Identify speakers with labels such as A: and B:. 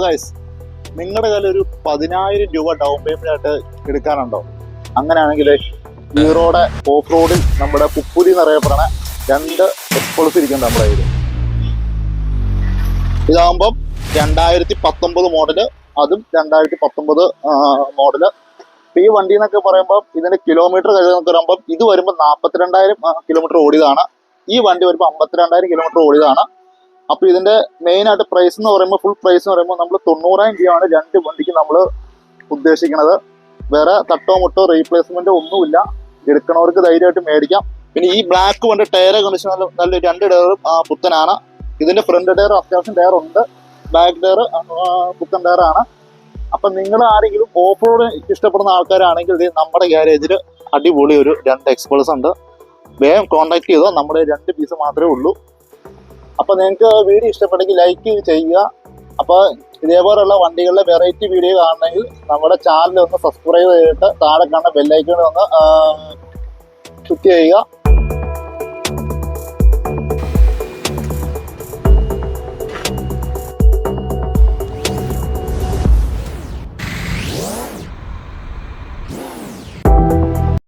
A: Guys, നിങ്ങളുടെ കയ്യിൽ ഒരു 10,000 രൂപ ഡൗൺ പേയ്മെന്റ് ആയിട്ട് എടുക്കാനുണ്ടോ? അങ്ങനെയാണെങ്കിൽ ഹീറോയുടെ ഓഫ് റോഡിൽ നമ്മുടെ പുപ്പുരി എന്നറിയപ്പെടുന്ന 2 എക്സ്പൾസ് ഇരിക്കുന്നുണ്ട് നമ്മുടെ കയ്യിൽ. ഇതാകുമ്പം 2019 മോഡല്, അതും 2019 മോഡല്. ഈ വണ്ടി എന്നൊക്കെ പറയുമ്പോൾ ഇതിന്റെ കിലോമീറ്റർ കരുതെന്നൊക്കെ പറയുമ്പോൾ ഇത് വരുമ്പോൾ 42,000 കിലോമീറ്റർ ഓടിയതാണ്. ഈ വണ്ടി വരുമ്പോൾ 52,000 കിലോമീറ്റർ ഓടിയതാണ്. അപ്പൊ ഇതിന്റെ മെയിൻ ആയിട്ട് പ്രൈസ് എന്ന് പറയുമ്പോൾ, ഫുൾ പ്രൈസ് എന്ന് പറയുമ്പോൾ നമ്മൾ 90,000 രൂപയാണ് 2 വണ്ടിക്ക് നമ്മൾ ഉദ്ദേശിക്കുന്നത്. വേറെ തട്ടോ മുട്ടോ റീപ്ലേസ്മെന്റ് ഒന്നുമില്ല. എടുക്കണവർക്ക് ധൈര്യമായിട്ട് മേടിക്കാം. പിന്നെ ഈ ബ്ലാക്ക് വണ്ടി ടയർ കണ്ടീഷൻ നല്ല 2 ടയറും പുത്തനാണ്. ഇതിന്റെ ഫ്രണ്ട് ടയർ അത്യാവശ്യം ടയർ ഉണ്ട്, ബാക്ക് ടയർ പുത്തൻ ടയറാണ്. അപ്പൊ നിങ്ങൾ ആരെങ്കിലും ഓഫ് റോഡ് ഇഷ്ടപ്പെടുന്ന ആൾക്കാരാണെങ്കിൽ നമ്മുടെ ഗ്യാരേജിൽ അടിപൊളി ഒരു 2 എക്സ്പൾസ് ഉണ്ട്. വേഗം കോൺടാക്ട് ചെയ്തോ, നമ്മുടെ 2 പീസ് മാത്രമേ ഉള്ളൂ. അപ്പൊ നിങ്ങൾക്ക് വീഡിയോ ഇഷ്ടപ്പെട്ടെങ്കിൽ ലൈക്ക് ചെയ്യുക. അപ്പൊ ഇതേപോലുള്ള വണ്ടികളുടെ വെറൈറ്റി വീഡിയോ കാണണമെങ്കിൽ നമ്മുടെ ചാനൽ ഒന്ന് സബ്സ്ക്രൈബ് ചെയ്തിട്ട് താഴെ കാണുന്ന ബെല്ലൈക്കൺ ഒന്ന് ക്ലിക്ക് ചെയ്യുക.